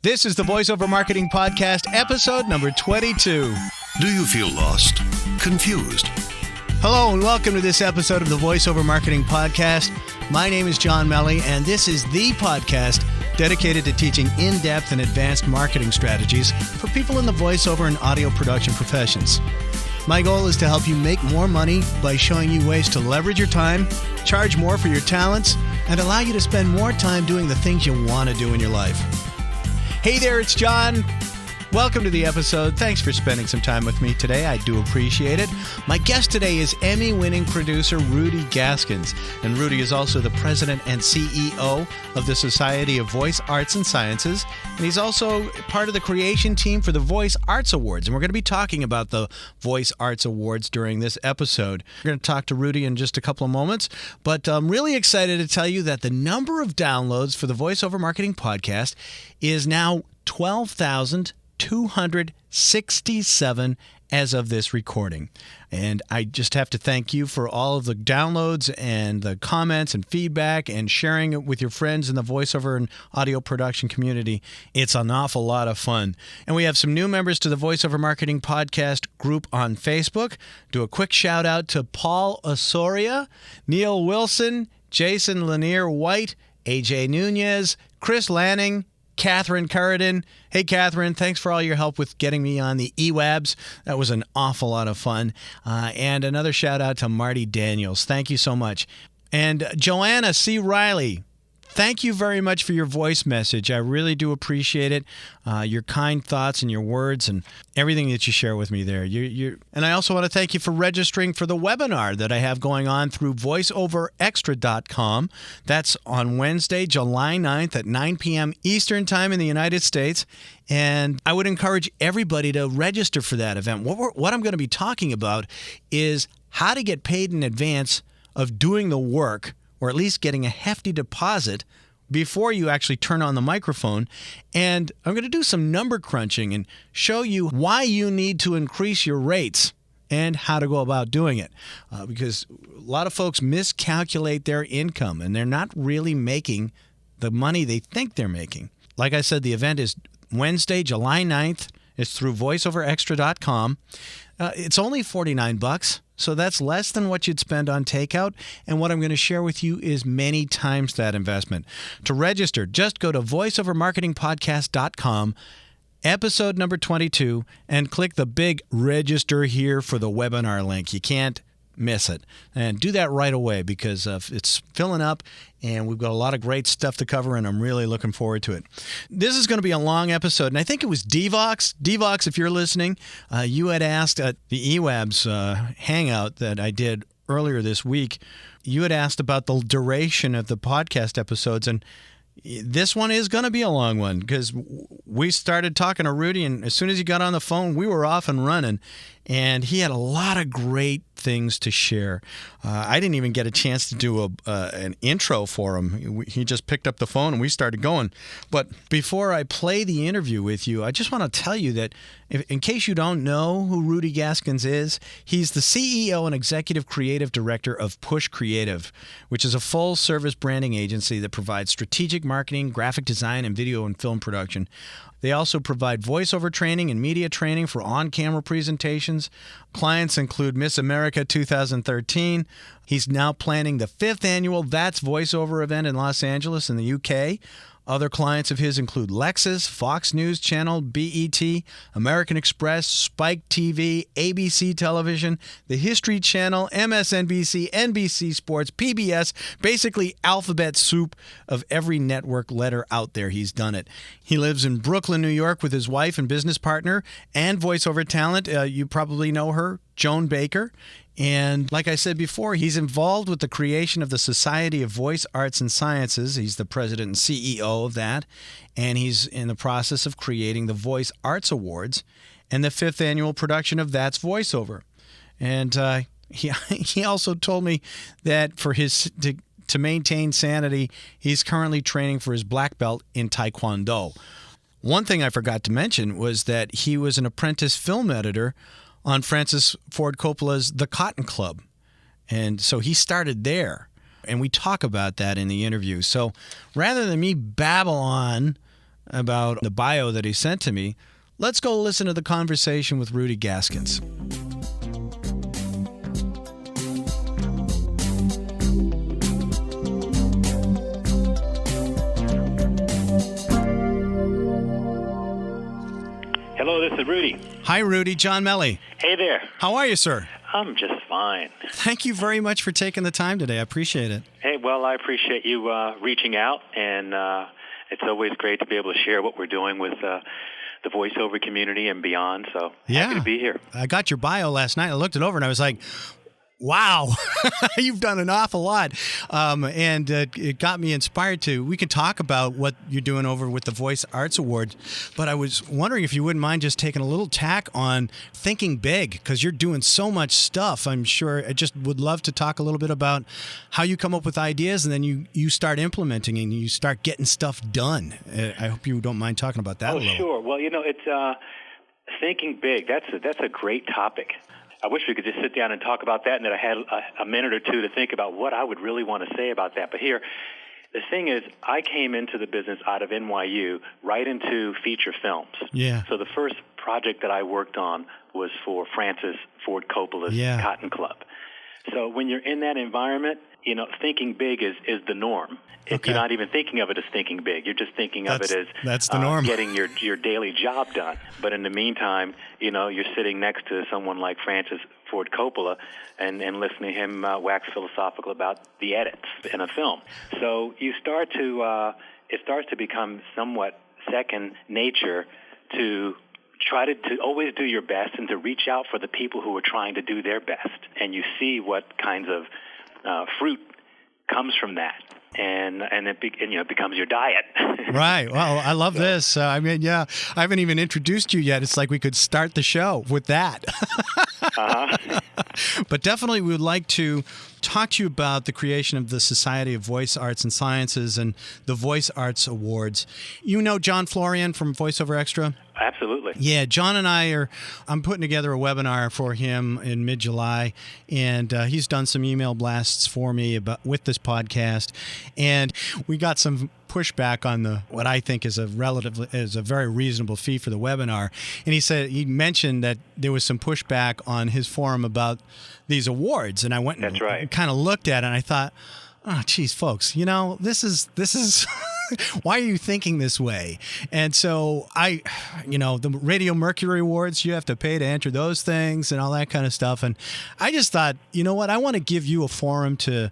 This is the VoiceOver Marketing Podcast, episode number 22. Do you feel lost? Confused? Hello and welcome to this episode of the VoiceOver Marketing Podcast. My name is John Melly, and this is the podcast dedicated to teaching in-depth and advanced marketing strategies for people in the voiceover and audio production professions. My goal is to help you make more money by showing you ways to leverage your time, charge more for your talents, and allow you to spend more time doing the things you want to do in your life. Hey there, it's John. Welcome to the episode. Thanks for spending some time with me today. I do appreciate it. My guest today is Emmy-winning producer Rudy Gaskins. And Rudy is also the president and CEO of the Society of Voice Arts and Sciences. And he's also part of the creation team for the Voice Arts Awards. And we're going to be talking about the Voice Arts Awards during this episode. We're going to talk to Rudy in just a couple of moments. But I'm really excited to tell you that the number of downloads for the VoiceOver Marketing Podcast is now 12,267 as of this recording. And I just have to thank you for all of the downloads and the comments and feedback and sharing it with your friends in the voiceover and audio production community. It's an awful lot of fun. And we have some new members to the VoiceOver Marketing Podcast group on Facebook. Do a quick shout out to Paul Osoria, Neil Wilson, Jason Lanier White, AJ Nunez, Chris Lanning, Catherine Carradine. Hey, Catherine, thanks for all your help with getting me on the eWabs. That was an awful lot of fun. And another shout out to Marty Daniels. Thank you so much. And Joanna C. Riley, thank you very much for your voice message. I really do appreciate it. Your kind thoughts and your words and everything that you share with me there. And I also want to thank you for registering for the webinar that I have going on through voiceoverextra.com. That's on Wednesday, July 9th at 9 p.m. Eastern Time in the United States. And I would encourage everybody to register for that event. What I'm going to be talking about is how to get paid in advance of doing the work, or at least getting a hefty deposit before you actually turn on the microphone. And I'm going to do some number crunching and show you why you need to increase your rates and how to go about doing it. Because a lot of folks miscalculate their income and they're not really making the money they think they're making. Like I said, the event is Wednesday, July 9th. It's through voiceoverextra.com. It's only $49. So that's less than what you'd spend on takeout. And what I'm going to share with you is many times that investment. To register, just go to voiceovermarketingpodcast.com, episode number 22, and click the big register here for the webinar link. You can't miss it. And do that right away because it's filling up and we've got a lot of great stuff to cover and I'm really looking forward to it. This is going to be a long episode, and I think it was Devox. Devox, if you're listening, you had asked at the eWabs hangout that I did earlier this week, you had asked about the duration of the podcast episodes, and this one is going to be a long one because we started talking to Rudy, and as soon as he got on the phone, we were off and running, and he had a lot of great things to share. I didn't even get a chance to do an intro for him. He just picked up the phone and we started going. But before I play the interview with you, I just want to tell you that in case you don't know who Rudy Gaskins is, he's the CEO and Executive Creative Director of Push Creative, which is a full-service branding agency that provides strategic marketing, graphic design, and video and film production. They also provide voiceover training and media training for on-camera presentations. Clients include Miss America 2013. He's now planning the 5th annual That's Voiceover event in Los Angeles in the UK. Other clients of his include Lexus, Fox News Channel, BET, American Express, Spike TV, ABC Television, The History Channel, MSNBC, NBC Sports, PBS, basically alphabet soup of every network letter out there. He's done it. He lives in Brooklyn, New York with his wife and business partner and voiceover talent. You probably know her, Joan Baker. And like I said before, he's involved with the creation of the Society of Voice Arts and Sciences. He's the president and CEO of that. And he's in the process of creating the Voice Arts Awards and the 5th annual production of That's Voiceover. And he also told me that for his to maintain sanity, he's currently training for his black belt in Taekwondo. One thing I forgot to mention was that he was an apprentice film editor on Francis Ford Coppola's The Cotton Club. And so he started there. And we talk about that in the interview. So rather than me babble on about the bio that he sent to me. Let's go listen to the conversation with Rudy Gaskins. Hello, this is Rudy. Hi, Rudy. John Melly. Hey there. How are you, sir? I'm just fine. Thank you very much for taking the time today. I appreciate it. Hey, well, I appreciate you reaching out, and it's always great to be able to share what we're doing with the voiceover community and beyond, so happy to be here. I got your bio last night. I looked it over, and I was like, wow, you've done an awful lot. And it got me inspired to. We can talk about what you're doing over with the Voice Arts Awards, but I was wondering if you wouldn't mind just taking a little tack on thinking big, because you're doing so much stuff. I'm sure I just would love to talk a little bit about how you come up with ideas and then you start implementing and you start getting stuff done. I hope you don't mind talking about that a little. Oh, sure. Well, it's thinking big. That's a great topic. I wish we could just sit down and talk about that and that I had a minute or two to think about what I would really want to say about that. But here, the thing is, I came into the business out of NYU right into feature films. Yeah. So the first project that I worked on was for Francis Ford Coppola's Cotton Club. So when you're in that environment, thinking big is the norm. Okay. You're not even thinking of it as thinking big. You're just thinking of it as that's the norm. Getting your daily job done. But in the meantime, you're sitting next to someone like Francis Ford Coppola and listening to him wax philosophical about the edits in a film. So you start to it starts to become somewhat second nature to try to always do your best and to reach out for the people who are trying to do their best. And you see what kinds of fruit comes from that. And it becomes your diet. Right. Well, I love this. I haven't even introduced you yet. It's like we could start the show with that. But definitely we would like to talk to you about the creation of the Society of Voice Arts and Sciences and the Voice Arts Awards. You know John Florian from VoiceOver Extra? Absolutely. Yeah, John and I'm putting together a webinar for him in mid-July, and he's done some email blasts for me with this podcast, and we got some pushback on what I think is a very reasonable fee for the webinar. And he mentioned that there was some pushback on his forum about these awards, and I went and kind of looked at it, and I thought, oh, geez, folks, this is why are you thinking this way? And so the Radio Mercury Awards, you have to pay to enter those things and all that kind of stuff. And I just thought, you know what? I want to give you a forum to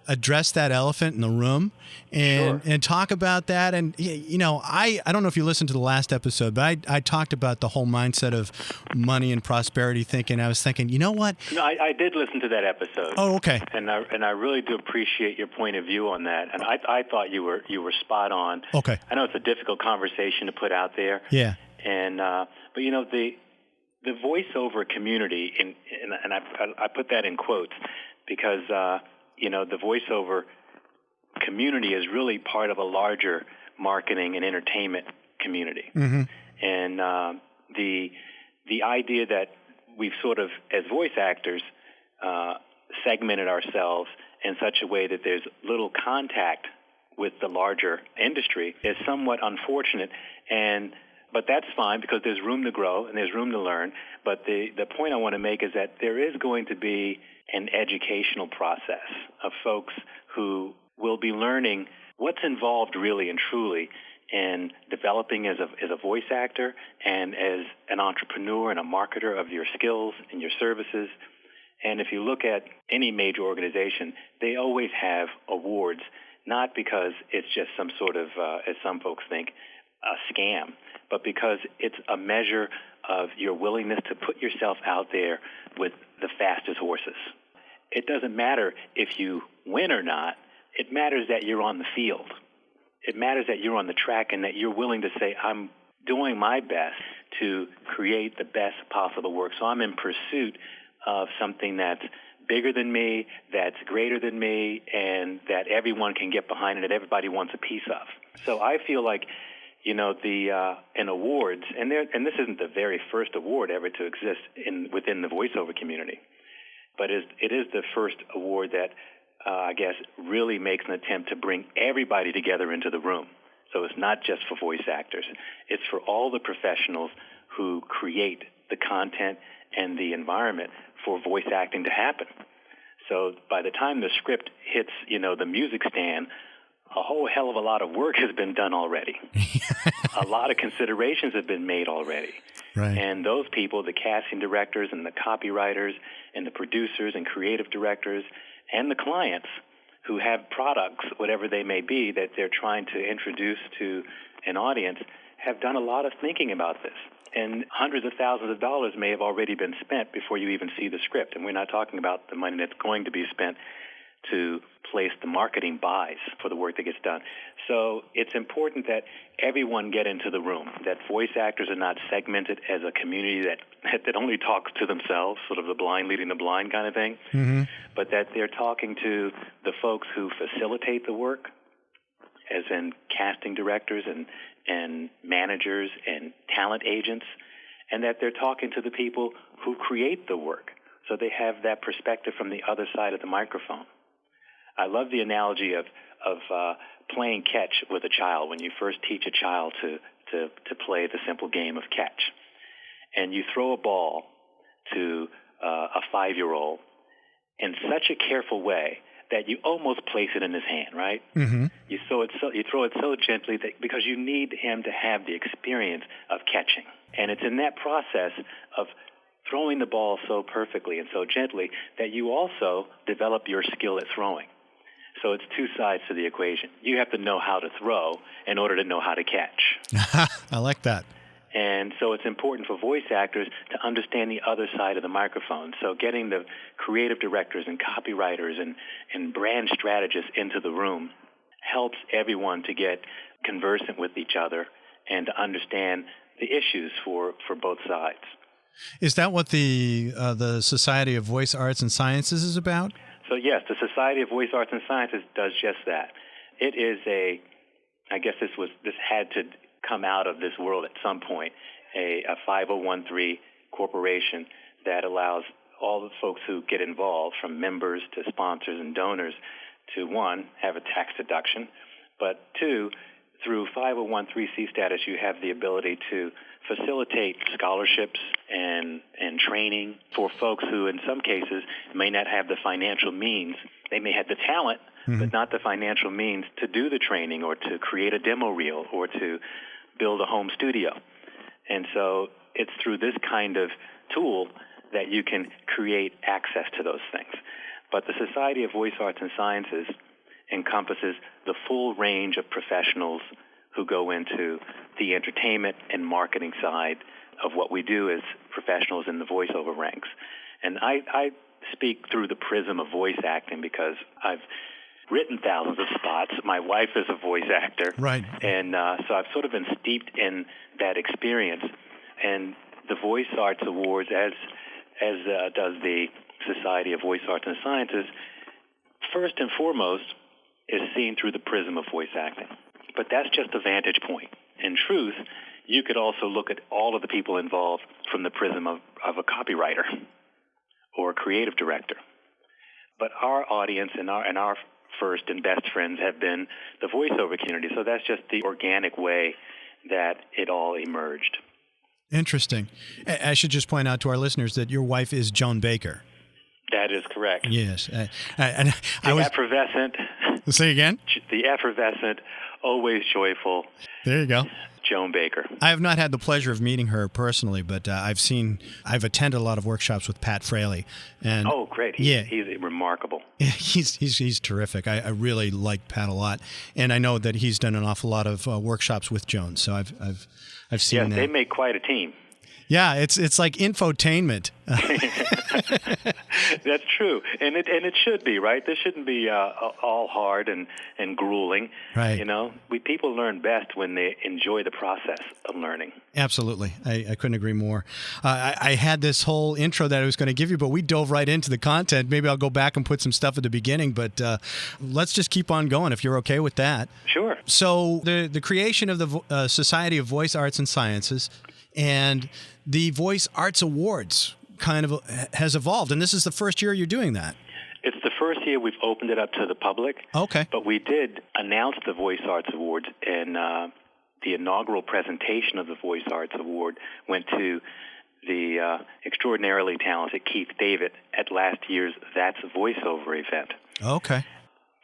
address that elephant in the room and talk about that. And, I don't know if you listened to the last episode, but I talked about the whole mindset of money and prosperity thinking. I was thinking, you know what? No, I did listen to that episode. Oh, okay. And I really do appreciate your point of view on that. And I thought you were spot on. Okay. I know it's a difficult conversation to put out there. Yeah. And but the voiceover community, and I put that in quotes because the voiceover community is really part of a larger marketing and entertainment community. Mm-hmm. And the idea that we've sort of, as voice actors, segmented ourselves in such a way that there's little contact with the larger industry is somewhat unfortunate. But that's fine because there's room to grow and there's room to learn. But the point I want to make is that there is going to be an educational process of folks who will be learning what's involved really and truly in developing as a voice actor and as an entrepreneur and a marketer of your skills and your services. And if you look at any major organization, they always have awards, not because it's just some sort of, as some folks think, a scam, but because it's a measure of your willingness to put yourself out there with the fastest horses. It doesn't matter if you win or not. It matters that you're on the field. It matters that you're on the track and that you're willing to say, I'm doing my best to create the best possible work. So I'm in pursuit of something that's bigger than me, that's greater than me, and that everyone can get behind and that everybody wants a piece of. So I feel like, in awards, and this isn't the very first award ever to exist within the voiceover community, but it is the first award that I guess really makes an attempt to bring everybody together into the room. So it's not just for voice actors. It's for all the professionals who create the content and the environment for voice acting to happen. So by the time the script hits, the music stand, a whole hell of a lot of work has been done already. A lot of considerations have been made already. Right. And those people, the casting directors and the copywriters and the producers and creative directors and the clients who have products, whatever they may be, that they're trying to introduce to an audience, have done a lot of thinking about this. And hundreds of thousands of dollars may have already been spent before you even see the script. And we're not talking about the money that's going to be spent to place the marketing buys for the work that gets done. So it's important that everyone get into the room, that voice actors are not segmented as a community that only talks to themselves, sort of the blind leading the blind kind of thing, but that they're talking to the folks who facilitate the work, as in casting directors and managers and talent agents, and that they're talking to the people who create the work, so they have that perspective from the other side of the microphone. I love the analogy of playing catch with a child when you first teach a child to play the simple game of catch. And you throw a ball to a 5-year-old in such a careful way that you almost place it in his hand, right? Mm-hmm. You throw it so gently because you need him to have the experience of catching. And it's in that process of throwing the ball so perfectly and so gently that you also develop your skill at throwing. So it's two sides to the equation. You have to know how to throw in order to know how to catch. I like that. And so it's important for voice actors to understand the other side of the microphone. So getting the creative directors and copywriters and brand strategists into the room helps everyone to get conversant with each other and to understand the issues for both sides. Is that what the Society of Voice Arts and Sciences is about? So yes, the Society of Voice Arts and Sciences does just that. It is I guess this had to come out of this world at some point, a 501(c)(3) corporation that allows all the folks who get involved, from members to sponsors and donors, to, one, have a tax deduction, but two, through 501(c)(3) status, you have the ability to facilitate scholarships and training for folks who, in some cases, may not have the financial means. They may have the talent, but not the financial means to do the training or to create a demo reel or to build a home studio. And so it's through this kind of tool that you can create access to those things. But the Society of Voice Arts and Sciences encompasses the full range of professionals who go into the entertainment and marketing side of what we do as professionals in the voiceover ranks. And I speak through the prism of voice acting because I've written thousands of spots. My wife is a voice actor. Right. And so I've sort of been steeped in that experience. And the Voice Arts Awards, as does the Society of Voice Arts and Sciences, first and foremost is seen through the prism of voice acting. But that's just a vantage point. In truth, you could also look at all of the people involved from the prism of a copywriter or a creative director. But our audience and our first and best friends have been the voiceover community. So that's just the organic way that it all emerged. Interesting. I should just point out to our listeners that your wife is Joan Baker. That is correct. Yes. Effervescent. Say again? The effervescent, always joyful. There you go. Joan Baker. I have not had the pleasure of meeting her personally, but I've attended a lot of workshops with Pat Fraley. And oh, great. He's remarkable. He's terrific. I really like Pat a lot. And I know that he's done an awful lot of workshops with Joan. So I've seen that. Yes, they make quite a team. Yeah, it's like infotainment. That's true, and it should be, right. This shouldn't be all hard and grueling. Right. You know, people learn best when they enjoy the process of learning. Absolutely, I couldn't agree more. I had this whole intro that I was going to give you, but we dove right into the content. Maybe I'll go back and put some stuff at the beginning, but let's just keep on going if you're okay with that. Sure. So the creation of the Society of Voice Arts and Sciences and the Voice Arts Awards kind of has evolved, and this is the first year you're doing that. It's the first year we've opened it up to the public. Okay. But we did announce the Voice Arts Awards, and the inaugural presentation of the Voice Arts Award went to the extraordinarily talented Keith David at last year's That's Voiceover event. Okay.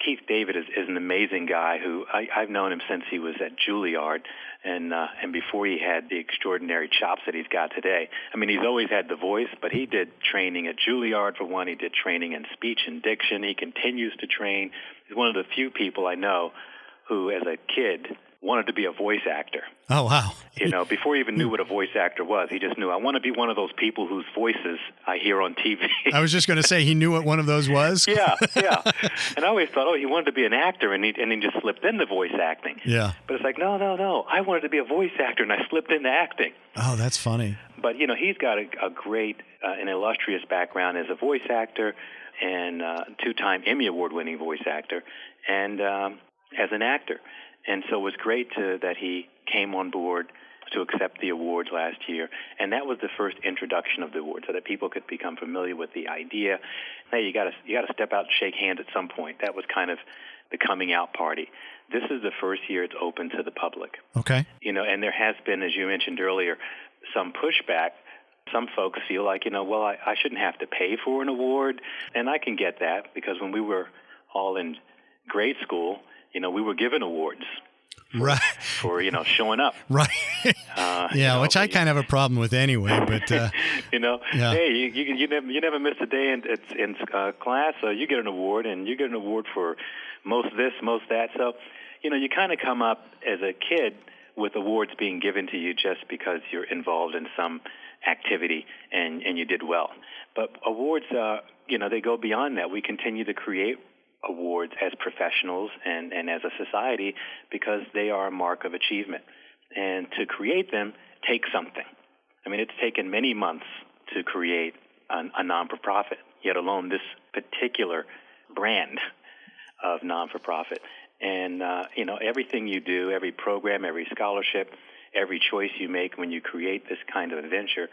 Keith David is an amazing guy who I've known him since he was at Juilliard, and before he had the extraordinary chops that he's got today. I mean, he's always had the voice, but he did training at Juilliard for one. He did training in speech and diction. He continues to train. He's one of the few people I know who, as a kid, wanted to be a voice actor. Oh, wow. You know, before he even knew what a voice actor was, he just knew, I want to be one of those people whose voices I hear on TV. I was just going to say, he knew what one of those was. Yeah. And I always thought, he wanted to be an actor, and he just slipped into voice acting. Yeah. But it's like, no. I wanted to be a voice actor, and I slipped into acting. Oh, that's funny. But, he's got a great, an illustrious background as a voice actor and two-time Emmy Award-winning voice actor and as an actor. And so it was great that he came on board to accept the awards last year. And that was the first introduction of the awards, so that people could become familiar with the idea. Hey, you got to step out and shake hands at some point. That was kind of the coming out party. This is the first year it's open to the public. Okay. And there has been, as you mentioned earlier, some pushback. Some folks feel like, well, I shouldn't have to pay for an award. And I can get that, because when we were all in grade school, we were given awards for showing up. Right. Which I kind of have a problem with anyway. But hey, you never miss a day in class, so you get an award, and you get an award for most this, most that. So, you kind of come up as a kid with awards being given to you just because you're involved in some activity and you did well. But awards, they go beyond that. We continue to create awards as professionals and as a society, because they are a mark of achievement. And to create them takes something. I mean, it's taken many months to create a non-for-profit, yet alone this particular brand of non-for-profit. And, everything you do, every program, every scholarship, every choice you make when you create this kind of adventure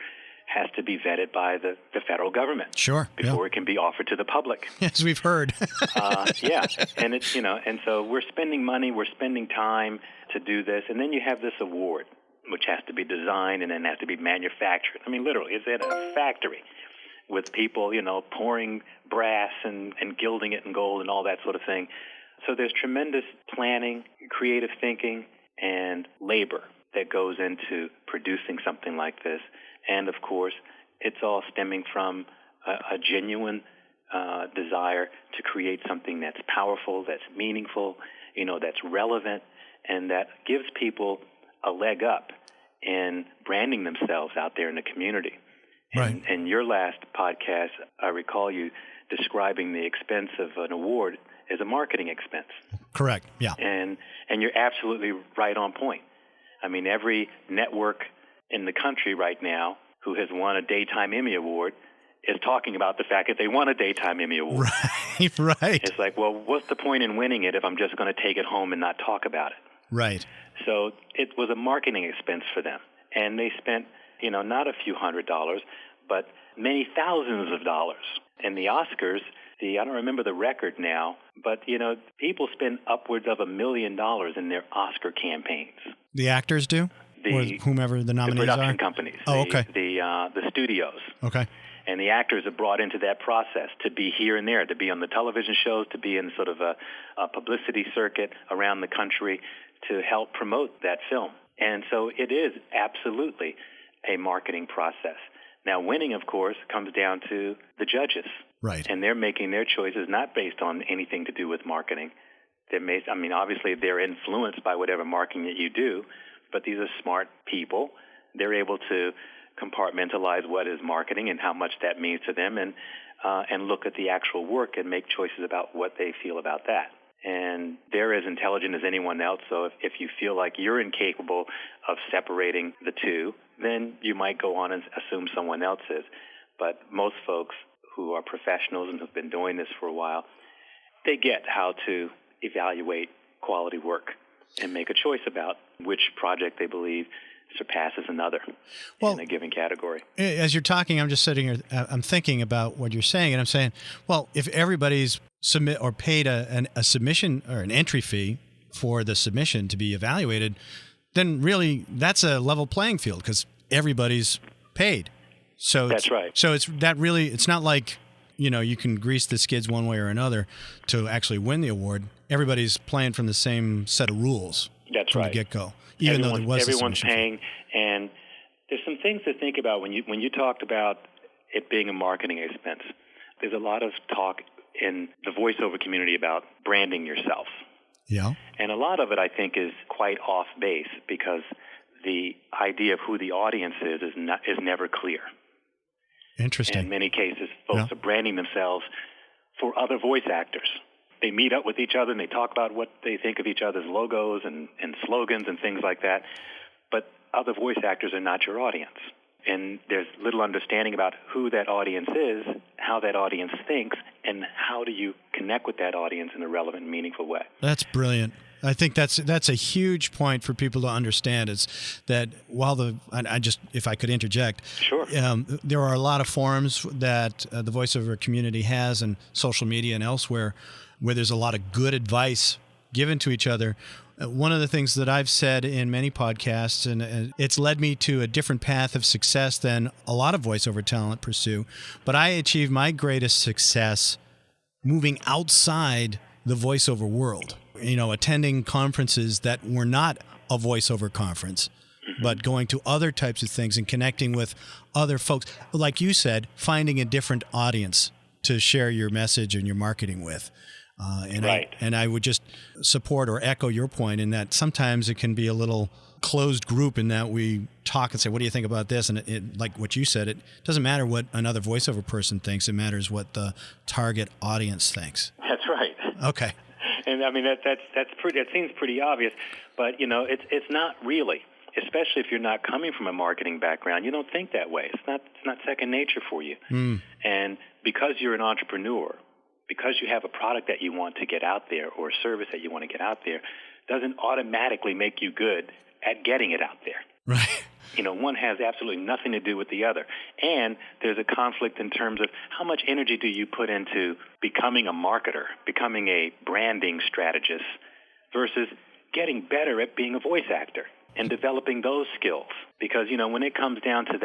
has to be vetted by the federal government. Sure. Before it can be offered to the public. As we've heard. And it's, and so we're spending money, we're spending time to do this, and then you have this award, which has to be designed and then has to be manufactured. I mean, literally, it's in a factory with people, pouring brass and gilding it in gold and all that sort of thing. So there's tremendous planning, creative thinking, and labor that goes into producing something like this. And, of course, it's all stemming from a genuine desire to create something that's powerful, that's meaningful, that's relevant, and that gives people a leg up in branding themselves out there in the community. Right. And your last podcast, I recall you describing the expense of an award as a marketing expense. Correct, yeah. And you're absolutely right on point. I mean, every network in the country right now who has won a Daytime Emmy Award is talking about the fact that they won a Daytime Emmy Award. Right. It's like, well, what's the point in winning it if I'm just going to take it home and not talk about it? Right. So it was a marketing expense for them. And they spent, not a few $100s, but many thousands of dollars. And the Oscars, I don't remember the record now, but, people spend upwards of $1 million in their Oscar campaigns. The actors do? Or whomever the nominees are? The production companies. Okay. The studios. Okay. And the actors are brought into that process to be here and there, to be on the television shows, to be in sort of a publicity circuit around the country to help promote that film. And so it is absolutely a marketing process. Now, winning, of course, comes down to the judges. Right. And they're making their choices not based on anything to do with marketing. Obviously, they're influenced by whatever marketing that you do, but these are smart people. They're able to compartmentalize what is marketing and how much that means to them, and look at the actual work and make choices about what they feel about that. And they're as intelligent as anyone else, so if you feel like you're incapable of separating the two, then you might go on and assume someone else is. But most folks who are professionals and have been doing this for a while, they get how to evaluate quality work and make a choice about which project they believe surpasses another in a given category. As you're talking, I'm just sitting here, I'm thinking about what you're saying, and I'm saying, well, if everybody's submit or paid a submission or an entry fee for the submission to be evaluated, then really that's a level playing field because everybody's paid. So that's right. So it's not like, you can grease the skids one way or another to actually win the award. Everybody's playing from the same set of rules. That's from right. the get-go, even though there was everyone's a paying, and there's some things to think about when you talked about it being a marketing expense. There's a lot of talk in the voiceover community about branding yourself. Yeah. And a lot of it, I think, is quite off base because the idea of who the audience is never clear. Interesting. In many cases, folks are branding themselves for other voice actors. They meet up with each other and they talk about what they think of each other's logos and slogans and things like that. But other voice actors are not your audience. And there's little understanding about who that audience is, how that audience thinks, and how do you connect with that audience in a relevant and meaningful way. That's brilliant. I think that's a huge point for people to understand is that while if I could interject, sure. There are a lot of forums that the voiceover community has and social media and elsewhere where there's a lot of good advice given to each other. One of the things that I've said in many podcasts, and it's led me to a different path of success than a lot of voiceover talent pursue, but I achieved my greatest success moving outside the voiceover world. Attending conferences that were not a voiceover conference, but going to other types of things and connecting with other folks. Like you said, finding a different audience to share your message and your marketing with. Right. I would just support or echo your point in that sometimes it can be a little closed group in that we talk and say, what do you think about this? And it like what you said, it doesn't matter what another voiceover person thinks. It matters what the target audience thinks. That's right. Okay. And I mean that seems pretty obvious, but it's not really. Especially if you're not coming from a marketing background, you don't think that way. It's not second nature for you. And because you're an entrepreneur, because you have a product that you want to get out there or a service that you want to get out there, doesn't automatically make you good at getting it out there. Right. One has absolutely nothing to do with the other. And there's a conflict in terms of how much energy do you put into becoming a marketer, becoming a branding strategist, versus getting better at being a voice actor and developing those skills. Because, when it comes down to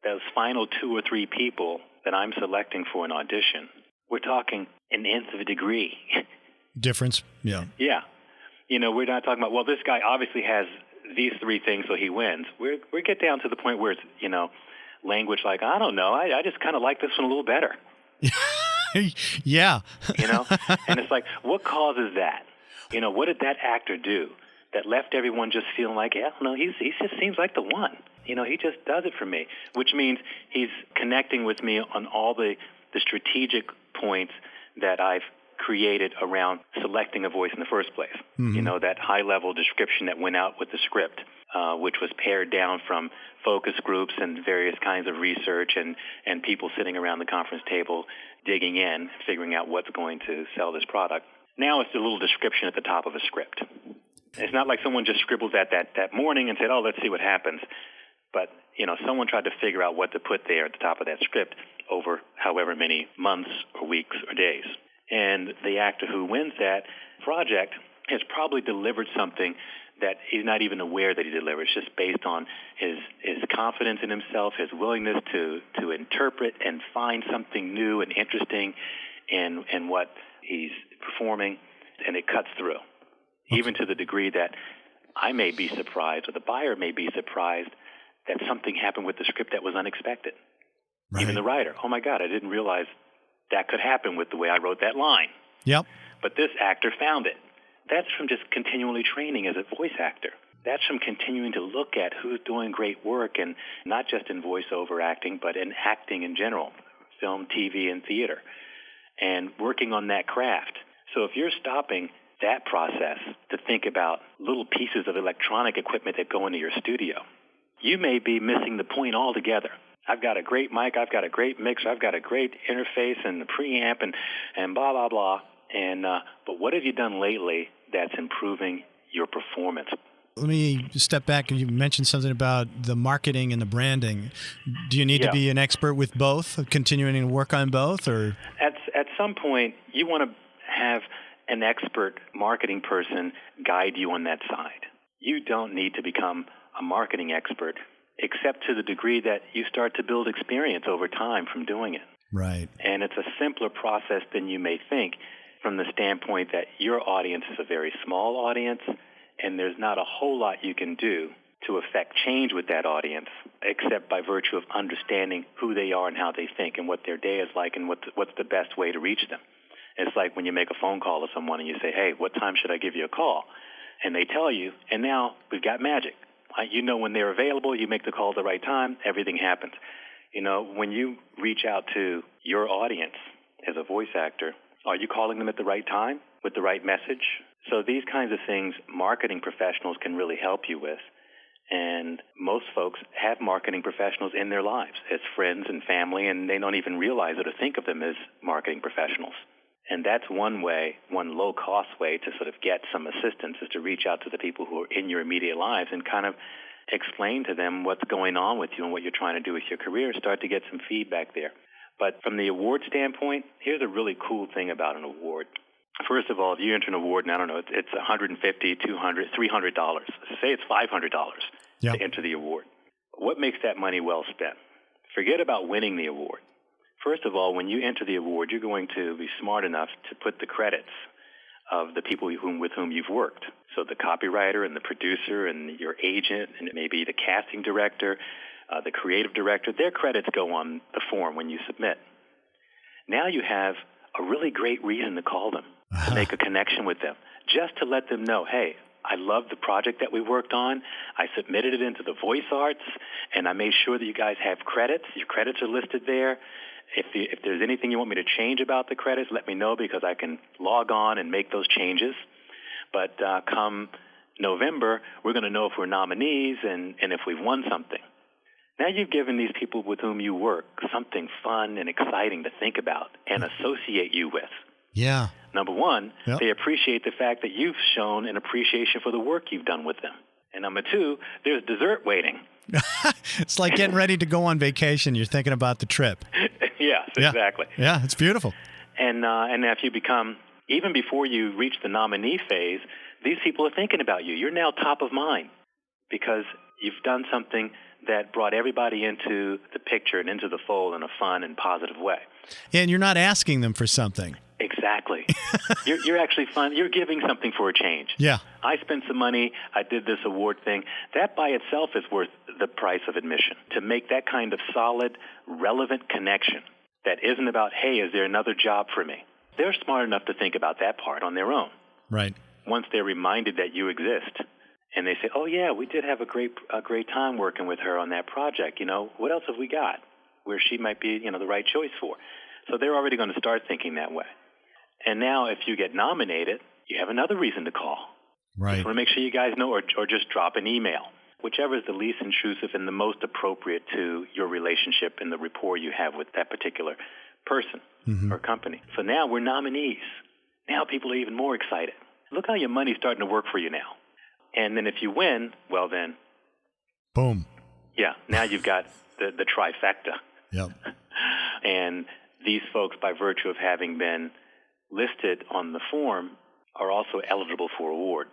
those final 2 or 3 people that I'm selecting for an audition, we're talking an nth of a degree. Difference? Yeah. Yeah. We're not talking about, well, this guy obviously has these 3 things, so he wins. We get down to the point where it's, language like, I don't know, I just kind of like this one a little better. Yeah. And it's like, what causes that? What did that actor do that left everyone just feeling like, yeah, no, he just seems like the one. He just does it for me, which means he's connecting with me on all the strategic points that I've created around selecting a voice in the first place. Mm-hmm. That high-level description that went out with the script, which was pared down from focus groups and various kinds of research and people sitting around the conference table digging in, figuring out what's going to sell this product. Now it's a little description at the top of a script. It's not like someone just scribbled that morning and said, oh, let's see what happens. But, someone tried to figure out what to put there at the top of that script over however many months or weeks or days. And the actor who wins that project has probably delivered something that he's not even aware that he delivers, just based on his confidence in himself, his willingness to interpret and find something new and interesting in what he's performing, and it cuts through. Okay. Even to the degree that I may be surprised, or the buyer may be surprised, that something happened with the script that was unexpected. Right. Even the writer, oh my God, I didn't realize that could happen with the way I wrote that line. Yep. But this actor found it. That's from just continually training as a voice actor. That's from continuing to look at who's doing great work, and not just in voiceover acting, but in acting in general, film, TV, and theater, and working on that craft. So if you're stopping that process to think about little pieces of electronic equipment that go into your studio, you may be missing the point altogether. I've got a great mic, I've got a great mixer, I've got a great interface and a preamp and blah, blah, blah. But what have you done lately that's improving your performance? Let me step back, and you mentioned something about the marketing and the branding. Do you need to be an expert with both, continuing to work on both, or? At some point, you want to have an expert marketing person guide you on that side. You don't need to become a marketing expert, except to the degree that you start to build experience over time from doing it. Right. And it's a simpler process than you may think, from the standpoint that your audience is a very small audience, and there's not a whole lot you can do to affect change with that audience, except by virtue of understanding who they are and how they think and what their day is like and what's the best way to reach them. It's like when you make a phone call to someone and you say, hey, what time should I give you a call? And they tell you, and now we've got magic. You know when they're available, you make the call at the right time, everything happens. You know, when you reach out to your audience as a voice actor, are you calling them at the right time with the right message? So these kinds of things marketing professionals can really help you with. And most folks have marketing professionals in their lives as friends and family, and they don't even realize it or think of them as marketing professionals. And that's one way, one low-cost way to sort of get some assistance, is to reach out to the people who are in your immediate lives and kind of explain to them what's going on with you and what you're trying to do with your career, start to get some feedback there. But from the award standpoint, here's a really cool thing about an award. First of all, if you enter an award, and I don't know, it's $150, $200, $300. Say it's $500 to enter the award. What makes that money well spent? Forget about winning the award. First of all, when you enter the award, you're going to be smart enough to put the credits of the people with whom you've worked. So the copywriter and the producer and your agent and maybe the casting director, the creative director, their credits go on the form when you submit. Now you have a really great reason to call them, to make a connection with them, just to let them know, hey, I love the project that we worked on. I submitted it into the Voice Arts, and I made sure that you guys have credits. Your credits are listed there. If there's anything you want me to change about the credits, let me know, because I can log on and make those changes. But come November, we're going to know if we're nominees and if we've won something. Now you've given these people with whom you work something fun and exciting to think about and associate you with. Yeah. Number one, they appreciate the fact that you've shown an appreciation for the work you've done with them. And number two, there's dessert waiting. It's like getting ready to go on vacation. You're thinking about the trip. Yes, exactly. Yeah, it's beautiful. And if you become, even before you reach the nominee phase, these people are thinking about you. You're now top of mind because you've done something that brought everybody into the picture and into the fold in a fun and positive way. And you're not asking them for something. Exactly. You're actually fun. You're giving something for a change. Yeah. I spent some money. I did this award thing. That by itself is worth the price of admission. To make that kind of solid, relevant connection that isn't about, hey, is there another job for me? They're smart enough to think about that part on their own. Right. Once they're reminded that you exist, and they say, oh, yeah, we did have a great time working with her on that project. You know, what else have we got where she might be, the right choice for? So they're already going to start thinking that way. And now if you get nominated, you have another reason to call. Right. Just want to make sure you guys know, or just drop an email, whichever is the least intrusive and the most appropriate to your relationship and the rapport you have with that particular person or company. So now we're nominees. Now people are even more excited. Look how your money's starting to work for you now. And then if you win, well then. Boom. Yeah, now you've got the trifecta. Yep. And these folks, by virtue of having been listed on the form, are also eligible for awards.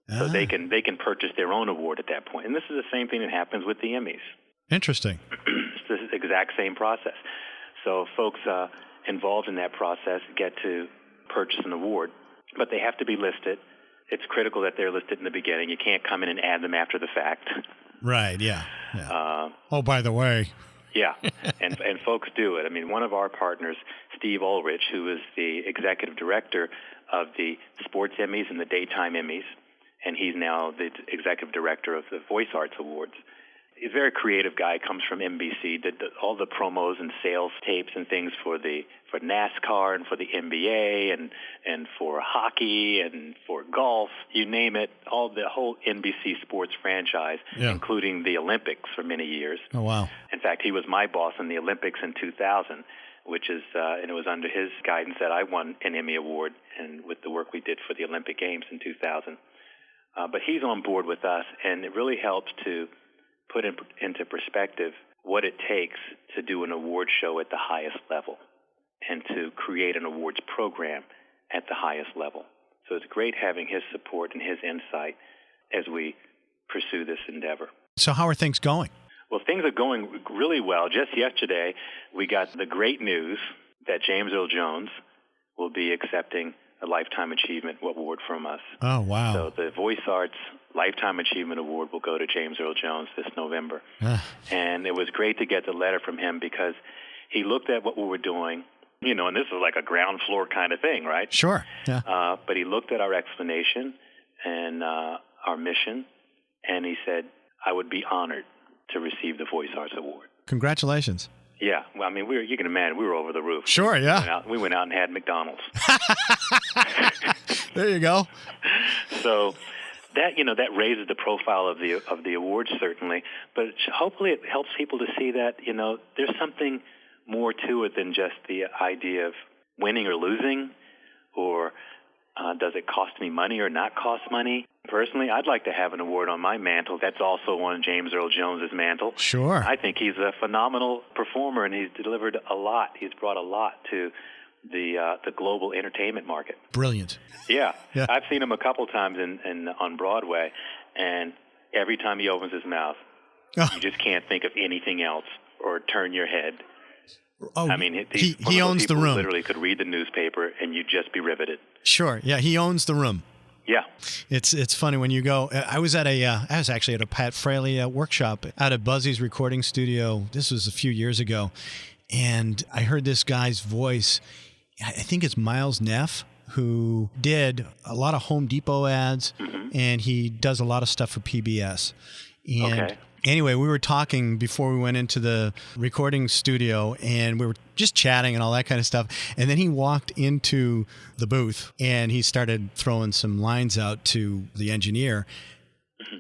So they can purchase their own award at that point. And this is the same thing that happens with the Emmys. Interesting. This is the exact same process. So folks involved in that process get to purchase an award, but they have to be listed. It's critical that they're listed in the beginning. You can't come in and add them after the fact. Right, yeah. Oh, by the way. Yeah, and folks do it. I mean, one of our partners, Steve Ulrich, who is the executive director of the Sports Emmys and the Daytime Emmys, and he's now the executive director of the Voice Arts Awards. He's a very creative guy, comes from NBC, did all the promos and sales tapes and things for NASCAR and for the NBA and for hockey and for golf, you name it, the whole NBC sports franchise, including the Olympics for many years. Oh, wow. In fact, he was my boss in the Olympics in 2000, which is, and it was under his guidance that I won an Emmy Award and with the work we did for the Olympic Games in 2000. But he's on board with us, and it really helps to put into perspective what it takes to do an award show at the highest level and to create an awards program at the highest level. So it's great having his support and his insight as we pursue this endeavor. So how are things going? Well, things are going really well. Just yesterday, we got the great news that James Earl Jones will be accepting a Lifetime Achievement Award from us. Oh, wow. So the Voice Arts Lifetime Achievement Award will go to James Earl Jones this November. And it was great to get the letter from him because he looked at what we were doing, and this is like a ground floor kind of thing, right? Sure, yeah. But he looked at our explanation and our mission, and he said, I would be honored to receive the Voice Arts Award. Congratulations. Yeah, well, I mean, you can imagine we were over the roof. Sure, yeah. We went out and had McDonald's. There you go. So that that raises the profile of the awards certainly, but hopefully it helps people to see that there's something more to it than just the idea of winning or losing, or does it cost me money or not cost money. Personally, I'd like to have an award on my mantle that's also on James Earl Jones's mantle. Sure. I think he's a phenomenal performer, and he's delivered a lot. He's brought a lot to the global entertainment market. Brilliant. Yeah. I've seen him a couple times on Broadway, and every time he opens his mouth, you just can't think of anything else or turn your head. Oh, I mean, he owns the room. Literally could read the newspaper, and you'd just be riveted. Sure. Yeah, he owns the room. Yeah. It's funny when you go. I was actually at a Pat Fraley workshop out at Buzzy's recording studio. This was a few years ago, and I heard this guy's voice. I think it's Miles Neff, who did a lot of Home Depot ads, and he does a lot of stuff for PBS. And anyway, we were talking before we went into the recording studio, and we were just chatting and all that kind of stuff. And then he walked into the booth, and he started throwing some lines out to the engineer.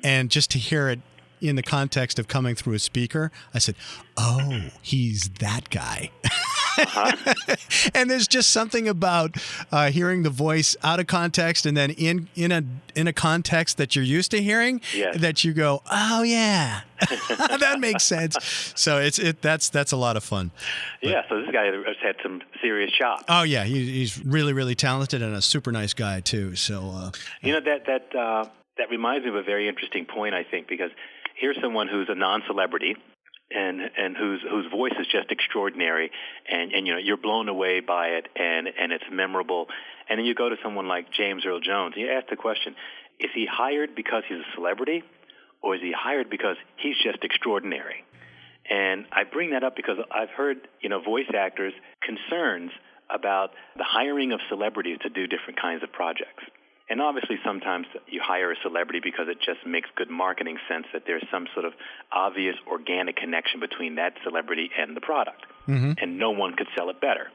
And just to hear it in the context of coming through a speaker, I said, oh, he's that guy. And there's just something about hearing the voice out of context and then in a context that you're used to hearing, that you go, oh yeah, that makes sense. So that's a lot of fun. Yeah. So this guy has had some serious chops. Oh yeah, he's really, really talented and a super nice guy too. So that reminds me of a very interesting point, I think, because here's someone who's a non-celebrity. And whose voice is just extraordinary, and you're blown away by it, and it's memorable. And then you go to someone like James Earl Jones, and you ask the question, is he hired because he's a celebrity, or is he hired because he's just extraordinary? And I bring that up because I've heard voice actors concerns about the hiring of celebrities to do different kinds of projects. And obviously sometimes you hire a celebrity because it just makes good marketing sense that there's some sort of obvious organic connection between that celebrity and the product. And no one could sell it better.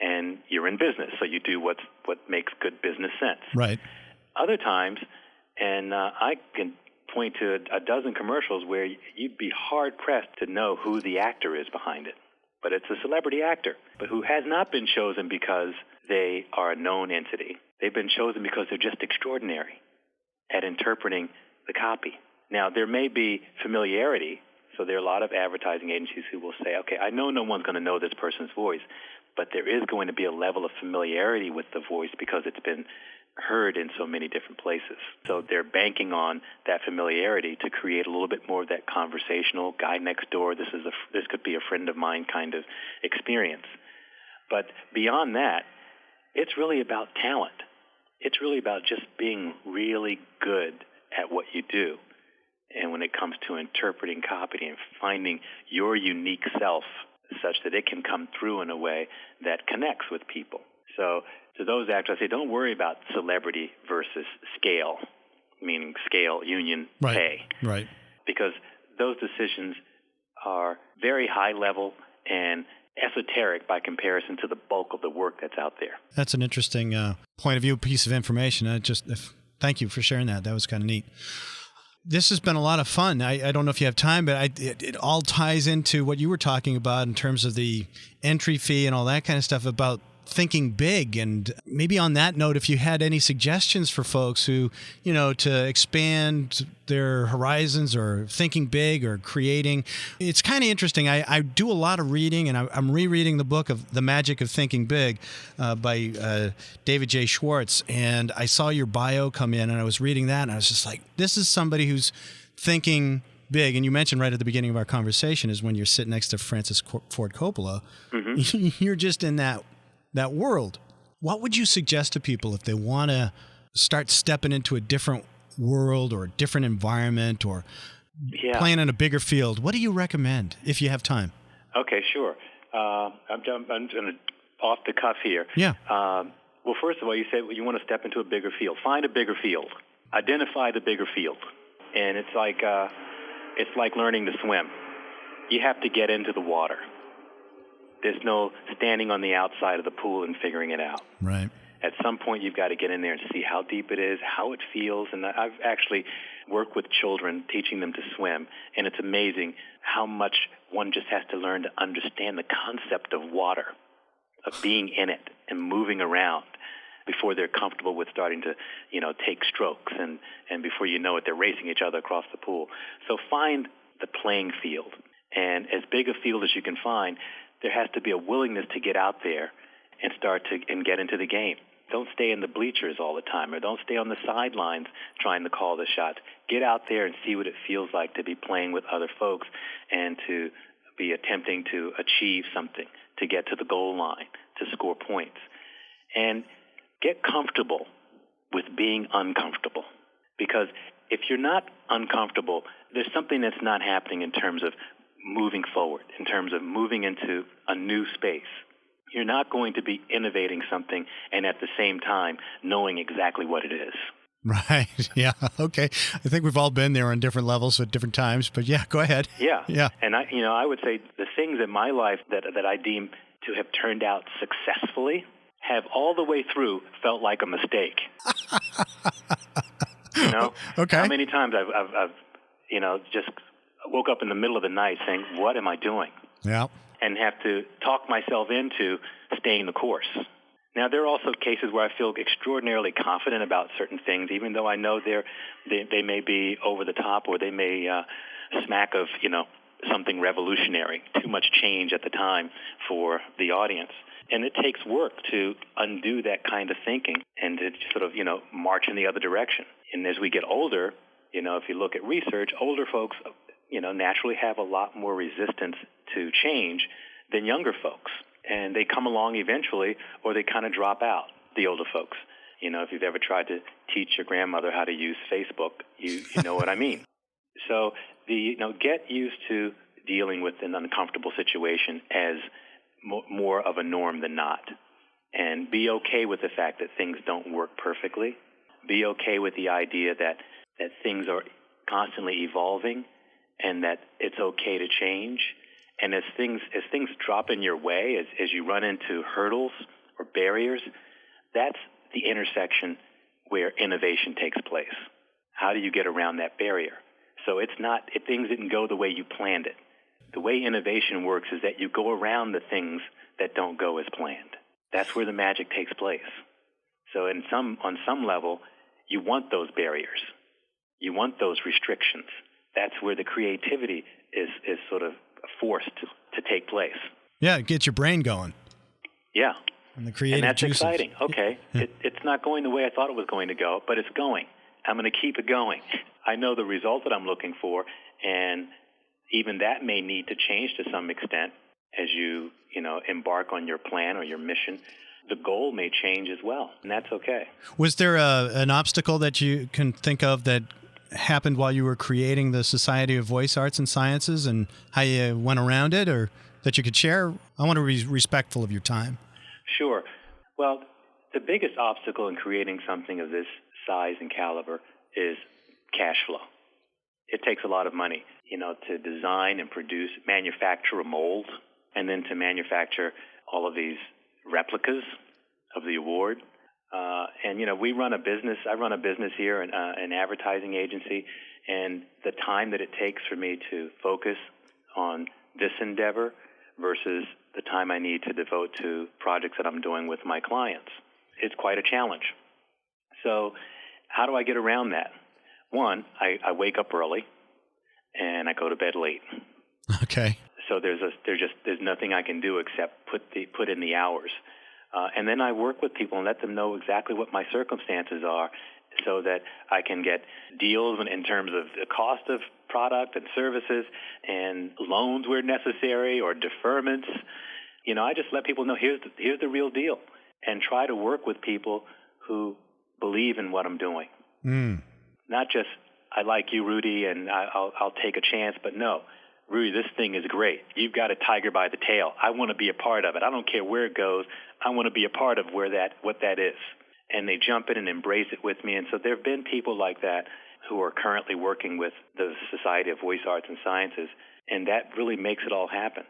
And you're in business, so you do what makes good business sense. Right. Other times, and I can point to a dozen commercials where you'd be hard-pressed to know who the actor is behind it. But it's a celebrity actor, but who has not been chosen because they are a known entity. They've been chosen because they're just extraordinary at interpreting the copy. Now, there may be familiarity, so there are a lot of advertising agencies who will say, okay, I know no one's going to know this person's voice, but there is going to be a level of familiarity with the voice because it's been heard in so many different places. So they're banking on that familiarity to create a little bit more of that conversational guy next door, this could be a friend of mine kind of experience. But beyond that, it's really about talent. It's really about just being really good at what you do. And when it comes to interpreting copy and finding your unique self such that it can come through in a way that connects with people. So to those actors, I say don't worry about celebrity versus scale, meaning scale, union, pay. Right. Because those decisions are very high level and esoteric by comparison to the bulk of the work that's out there. That's an interesting point of view, piece of information. Thank you for sharing that. That was kind of neat. This has been a lot of fun. I don't know if you have time, but it all ties into what you were talking about in terms of the entry fee and all that kind of stuff about thinking big. And maybe on that note, if you had any suggestions for folks who, to expand their horizons or thinking big or creating. It's kind of interesting. I do a lot of reading, and I'm rereading the book of The Magic of Thinking Big by David J. Schwartz. And I saw your bio come in, and I was reading that, and I was just like, this is somebody who's thinking big. And you mentioned right at the beginning of our conversation is when you're sitting next to Francis Ford Coppola, you're just in that world. What would you suggest to people if they want to start stepping into a different world or a different environment or playing in a bigger field? What do you recommend if you have time? Okay, sure. I'm going to off the cuff here. Yeah. Well, first of all, you said you want to step into a bigger field. Find a bigger field. Identify the bigger field. And it's like learning to swim. You have to get into the water. There's no standing on the outside of the pool and figuring it out. Right. At some point, you've got to get in there and see how deep it is, how it feels. And I've actually worked with children, teaching them to swim. And it's amazing how much one just has to learn to understand the concept of water, of being in it and moving around before they're comfortable with starting to, take strokes. And before you know it, they're racing each other across the pool. So find the playing field. And as big a field as you can find, there has to be a willingness to get out there and get into the game. Don't stay in the bleachers all the time, or don't stay on the sidelines trying to call the shots. Get out there and see what it feels like to be playing with other folks and to be attempting to achieve something, to get to the goal line, to score points. And get comfortable with being uncomfortable. Because if you're not uncomfortable, there's something that's not happening in terms of moving forward, in terms of moving into a new space. You're not going to be innovating something and at the same time knowing exactly what it is. Right. Yeah. Okay. I think we've all been there on different levels at different times, but yeah, go ahead. Yeah. Yeah. And I would say the things in my life that I deem to have turned out successfully have all the way through felt like a mistake. Okay. How many times I've just woke up in the middle of the night saying, what am I doing? Yeah. And have to talk myself into staying the course. Now, there are also cases where I feel extraordinarily confident about certain things, even though I know they may be over the top or they may smack of, something revolutionary, too much change at the time for the audience. And it takes work to undo that kind of thinking and to sort of, march in the other direction. And as we get older, if you look at research, older folks, naturally have a lot more resistance to change than younger folks. And they come along eventually, or they kind of drop out, the older folks. If you've ever tried to teach your grandmother how to use Facebook, you know what I mean. So get used to dealing with an uncomfortable situation as more of a norm than not. And be okay with the fact that things don't work perfectly. Be okay with the idea that things are constantly evolving and that it's okay to change. And as things drop in your way, as you run into hurdles or barriers, that's the intersection where innovation takes place. How do you get around that barrier? So it's not, if things didn't go the way you planned it. The way innovation works is that you go around the things that don't go as planned. That's where the magic takes place. So on some level, you want those barriers. You want those restrictions. That's where the creativity is sort of forced to take place. Yeah, it gets your brain going. Yeah. And the creative and that's juices. Exciting. Okay, it's not going the way I thought it was going to go, but it's going. I'm going to keep it going. I know the result that I'm looking for, and even that may need to change to some extent as you embark on your plan or your mission. The goal may change as well, and that's okay. Was there an obstacle that you can think of that happened while you were creating the Society of Voice Arts and Sciences, and how you went around it, or that you could share? I want to be respectful of your time. Sure. Well, the biggest obstacle in creating something of this size and caliber is cash flow. It takes a lot of money, to design and produce, manufacture a mold, and then to manufacture all of these replicas of the award. And we run a business. I run a business here, an advertising agency, and the time that it takes for me to focus on this endeavor versus the time I need to devote to projects that I'm doing with my clients. It's quite a challenge. So how do I get around that? One, I wake up early and I go to bed late. Okay. So there's nothing I can do except put in the hours. And then I work with people and let them know exactly what my circumstances are so that I can get deals in terms of the cost of product and services and loans where necessary or deferments. I just let people know here's the real deal and try to work with people who believe in what I'm doing. Not just, I like you, Rudy, and I'll take a chance, but no. Rudy, this thing is great. You've got a tiger by the tail. I want to be a part of it. I don't care where it goes. I want to be a part of what that is. And they jump in and embrace it with me. And so there have been people like that who are currently working with the Society of Voice Arts and Sciences, and that really makes it all happen.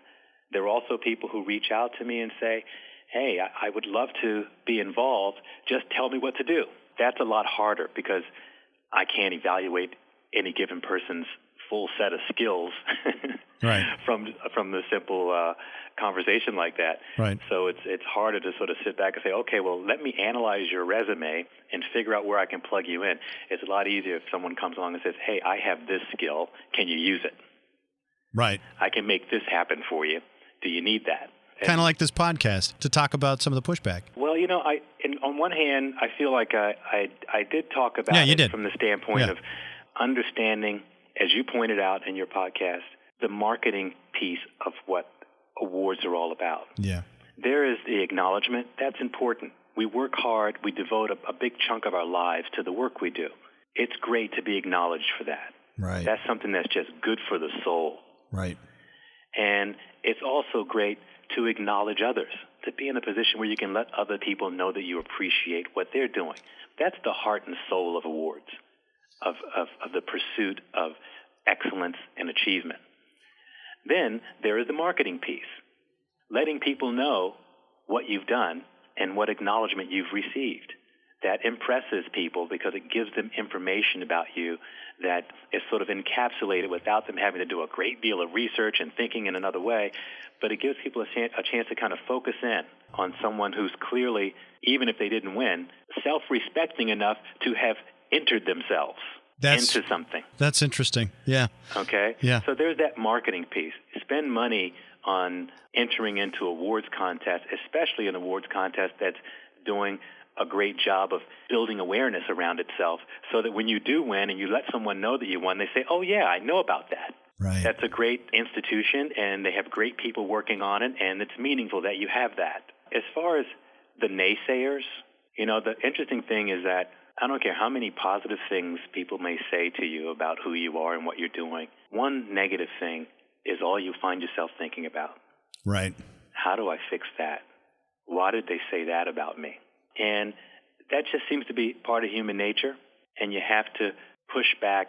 There are also people who reach out to me and say, hey, I would love to be involved. Just tell me what to do. That's a lot harder because I can't evaluate any given person's full set of skills right. from the simple conversation like that. Right. So it's harder to sort of sit back and say, okay, well, let me analyze your resume and figure out where I can plug you in. It's a lot easier if someone comes along and says, hey, I have this skill. Can you use it? Right. I can make this happen for you. Do you need that? Kind of like this podcast to talk about some of the pushback. Well, on one hand, I feel like I did talk about it from the standpoint of understanding, as you pointed out in your podcast, the marketing piece of what awards are all about. Yeah. There is the acknowledgement. That's important. We work hard. We devote a big chunk of our lives to the work we do. It's great to be acknowledged for that. Right. That's something that's just good for the soul. Right. And it's also great to acknowledge others, to be in a position where you can let other people know that you appreciate what they're doing. That's the heart and soul of awards, of the pursuit of excellence and achievement. Then there is the marketing piece, letting people know what you've done and what acknowledgement you've received. That impresses people because it gives them information about you that is sort of encapsulated without them having to do a great deal of research and thinking in another way. But it gives people a chance to kind of focus in on someone who's clearly, even if they didn't win, self-respecting enough to have entered themselves into something. That's interesting. Yeah. Okay? Yeah. So there's that marketing piece. Spend money on entering into awards contests, especially an awards contest that's doing a great job of building awareness around itself so that when you do win and you let someone know that you won, they say, oh, yeah, I know about that. Right. That's a great institution, and they have great people working on it, and it's meaningful that you have that. As far as the naysayers, the interesting thing is that I don't care how many positive things people may say to you about who you are and what you're doing. One negative thing is all you find yourself thinking about. Right. How do I fix that? Why did they say that about me? And that just seems to be part of human nature, and you have to push back,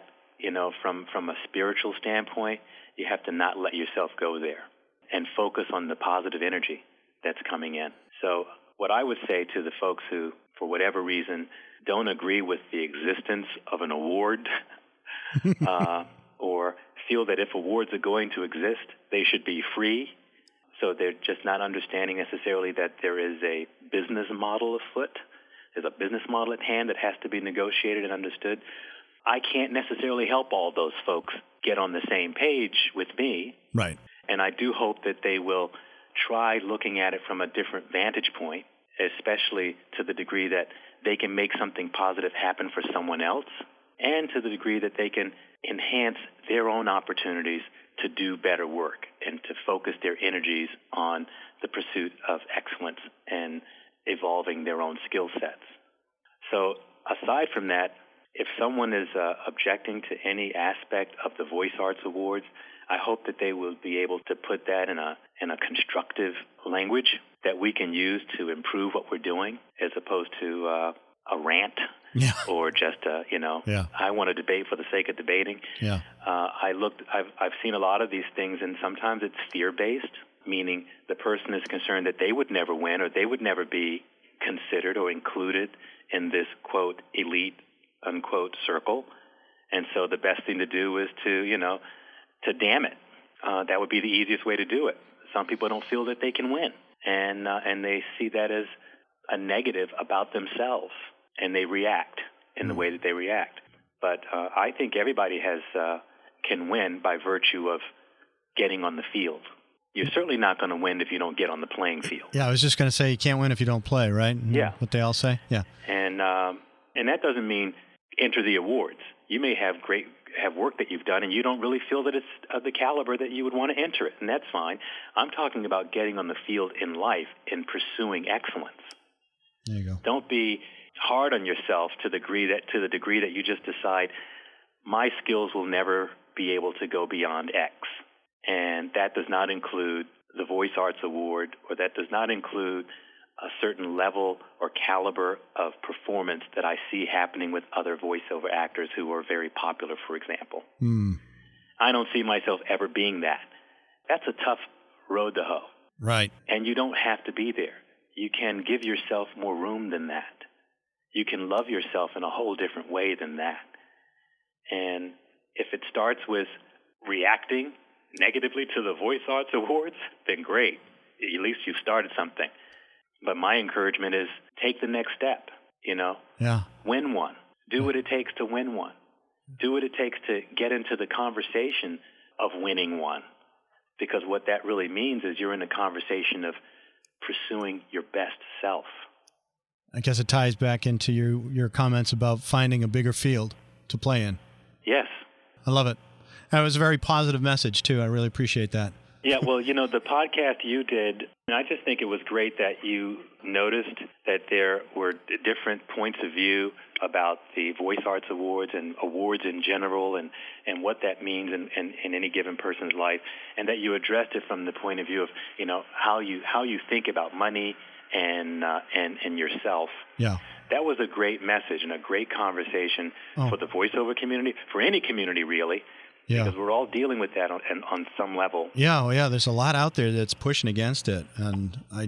from a spiritual standpoint. You have to not let yourself go there and focus on the positive energy that's coming in. So what I would say to the folks who, for whatever reason, don't agree with the existence of an award or feel that if awards are going to exist, they should be free. So they're just not understanding necessarily that there is a business model afoot. There's a business model at hand that has to be negotiated and understood. I can't necessarily help all those folks get on the same page with me. Right. And I do hope that they will try looking at it from a different vantage point, especially to the degree that they can make something positive happen for someone else, and to the degree that they can enhance their own opportunities to do better work and to focus their energies on the pursuit of excellence and evolving their own skill sets. So aside from that, if someone is objecting to any aspect of the Voice Arts Awards, I hope that they will be able to put that in a constructive language that we can use to improve what we're doing, as opposed to a rant or just I want to debate for the sake of debating. Yeah. I've seen a lot of these things, and sometimes it's fear-based, meaning the person is concerned that they would never win or they would never be considered or included in this, quote, elite, unquote, circle. And so the best thing to do is to damn it. That would be the easiest way to do it. Some people don't feel that they can win, and they see that as a negative about themselves, and they react in the way that they react. But I think everybody can win by virtue of getting on the field. You're certainly not going to win if you don't get on the playing field. Yeah, I was just going to say you can't win if you don't play, right? Yeah. What they all say? Yeah. And that doesn't mean enter the awards. You may have work that you've done, and you don't really feel that it's of the caliber that you would want to enter it, and that's fine. I'm talking about getting on the field in life and pursuing excellence. There you go. Don't be hard on yourself to the degree that you just decide my skills will never be able to go beyond X. And that does not include the Voice Arts Award, or that does not include a certain level or caliber of performance that I see happening with other voiceover actors who are very popular, for example. I don't see myself ever being that. That's a tough road to hoe. Right. And you don't have to be there. You can give yourself more room than that. You can love yourself in a whole different way than that. And if it starts with reacting negatively to the Voice Arts Awards, then great. At least you've started something. But my encouragement is take the next step, Yeah. Win one. Do what it takes to win one. Do what it takes to get into the conversation of winning one. Because what that really means is you're in a conversation of pursuing your best self. I guess it ties back into your comments about finding a bigger field to play in. Yes. I love it. That was a very positive message, too. I really appreciate that. Yeah, well, the podcast you did, I just think it was great that you noticed that there were different points of view about the Voice Arts Awards and awards in general and what that means in any given person's life, and that you addressed it from the point of view of, how you think about money and yourself. Yeah. That was a great message and a great conversation for the voiceover community, for any community really. Yeah. Because we're all dealing with that on some level. Yeah, well, yeah. There's a lot out there that's pushing against it, and I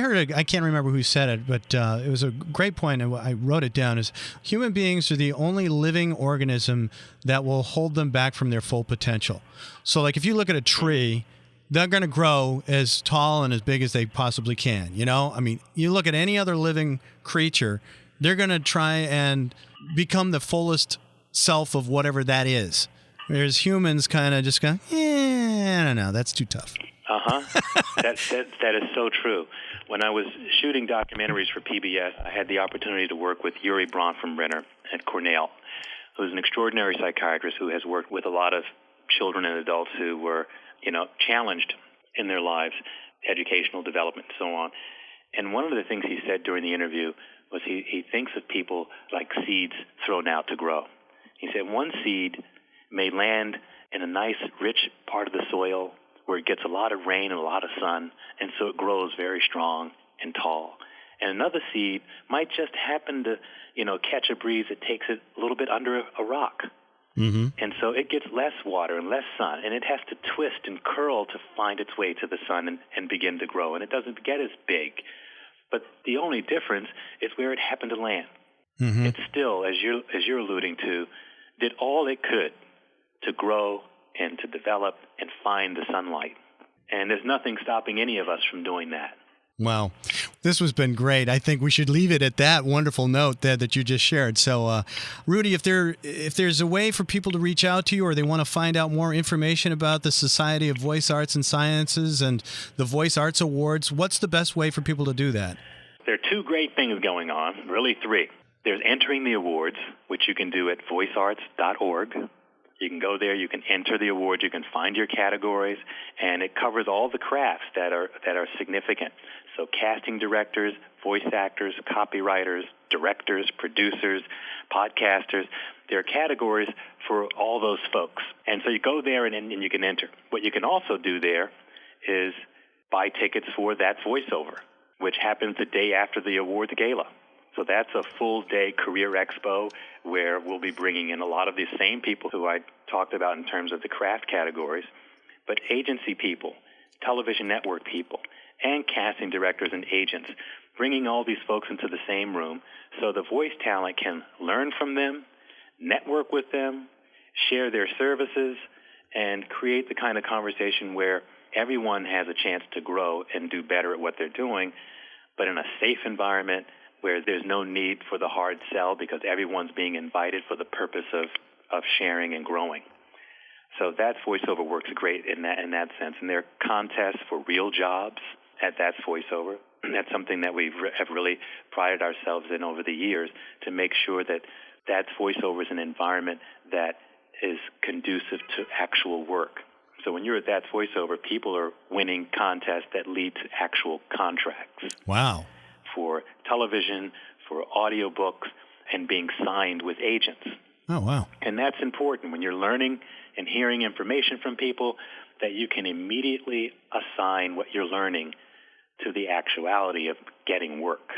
heard I can't remember who said it, but it was a great point, and I wrote it down: is human beings are the only living organism that will hold them back from their full potential. So, like, if you look at a tree, they're going to grow as tall and as big as they possibly can. I mean, you look at any other living creature, they're going to try and become the fullest self of whatever that is. Whereas humans kind of just go, I don't know, that's too tough. That is so true. When I was shooting documentaries for PBS, I had the opportunity to work with Yuri Bronfenbrenner at Cornell, who's an extraordinary psychiatrist who has worked with a lot of children and adults who were, challenged in their lives, educational development and so on. And one of the things he said during the interview was he thinks of people like seeds thrown out to grow. He said one seed may land in a nice, rich part of the soil where it gets a lot of rain and a lot of sun, and so it grows very strong and tall. And another seed might just happen to, catch a breeze that takes it a little bit under a rock. Mm-hmm. And so it gets less water and less sun, and it has to twist and curl to find its way to the sun and begin to grow. And it doesn't get as big. But the only difference is where it happened to land. Mm-hmm. It still, as you're alluding to, did all it could to grow and to develop and find the sunlight. And there's nothing stopping any of us from doing that. Wow. This has been great. I think we should leave it at that wonderful note there that you just shared. So, Rudy, if there's a way for people to reach out to you or they want to find out more information about the Society of Voice Arts and Sciences and the Voice Arts Awards, what's the best way for people to do that? There are two great things going on, really three. There's entering the awards, which you can do at voicearts.org. You can go there, you can enter the awards, you can find your categories, and it covers all the crafts that are significant. So casting directors, voice actors, copywriters, directors, producers, podcasters, there are categories for all those folks. And so you go there and you can enter. What you can also do there is buy tickets for That's Voiceover, which happens the day after the awards gala. So that's a full-day career expo where we'll be bringing in a lot of these same people who I talked about in terms of the craft categories, but agency people, television network people, and casting directors and agents, bringing all these folks into the same room so the voice talent can learn from them, network with them, share their services, and create the kind of conversation where everyone has a chance to grow and do better at what they're doing, but in a safe environment where there's no need for the hard sell because everyone's being invited for the purpose of sharing and growing. So That's VoiceOver works great in that sense. And there are contests for real jobs at That's VoiceOver. That's something that we have really prided ourselves in over the years, to make sure that That's VoiceOver is an environment that is conducive to actual work. So when you're at That's VoiceOver, people are winning contests that lead to actual contracts. Wow. For television, for audiobooks, and being signed with agents. Oh, wow. And that's important when you're learning and hearing information from people, that you can immediately assign what you're learning to the actuality of getting work.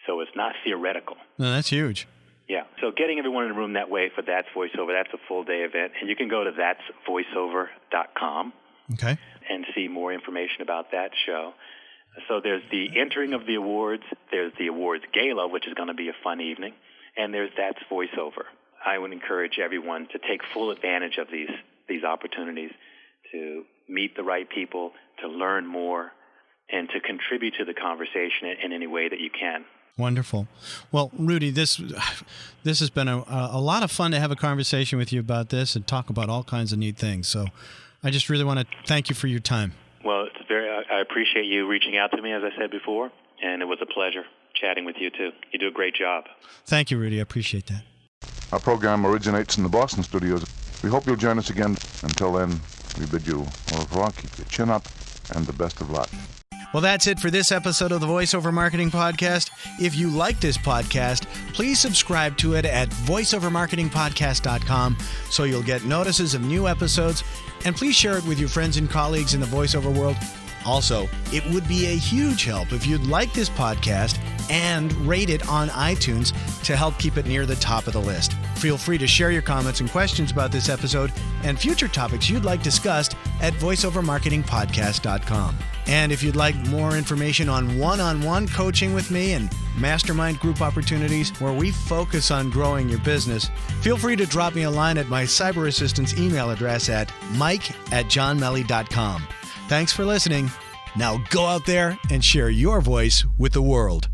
So it's not theoretical. No, that's huge. Yeah. So getting everyone in the room that way for That's VoiceOver, that's a full-day event. And you can go to thatsvoiceover.com Okay. and see more information about that show. So there's the entering of the awards, there's the awards gala, which is going to be a fun evening, and there's That's VoiceOver. I would encourage everyone to take full advantage of these opportunities to meet the right people, to learn more, and to contribute to the conversation in any way that you can. Wonderful. Well, Rudy, this has been a lot of fun to have a conversation with you about this and talk about all kinds of neat things. So I just really want to thank you for your time. Well, I appreciate you reaching out to me, as I said before, and it was a pleasure chatting with you, too. You do a great job. Thank you, Rudy. I appreciate that. Our program originates in the Boston studios. We hope you'll join us again. Until then, we bid you au revoir, keep your chin up, and the best of luck. Well, that's it for this episode of the VoiceOver Marketing Podcast. If you like this podcast, please subscribe to it at voiceovermarketingpodcast.com so you'll get notices of new episodes, and please share it with your friends and colleagues in the voiceover world. Also, it would be a huge help if you'd like this podcast and rate it on iTunes to help keep it near the top of the list. Feel free to share your comments and questions about this episode and future topics you'd like discussed at voiceovermarketingpodcast.com. And if you'd like more information on one-on-one coaching with me and mastermind group opportunities where we focus on growing your business, feel free to drop me a line at my cyber assistant's email address at mike@johnmelly.com. Thanks for listening. Now go out there and share your voice with the world.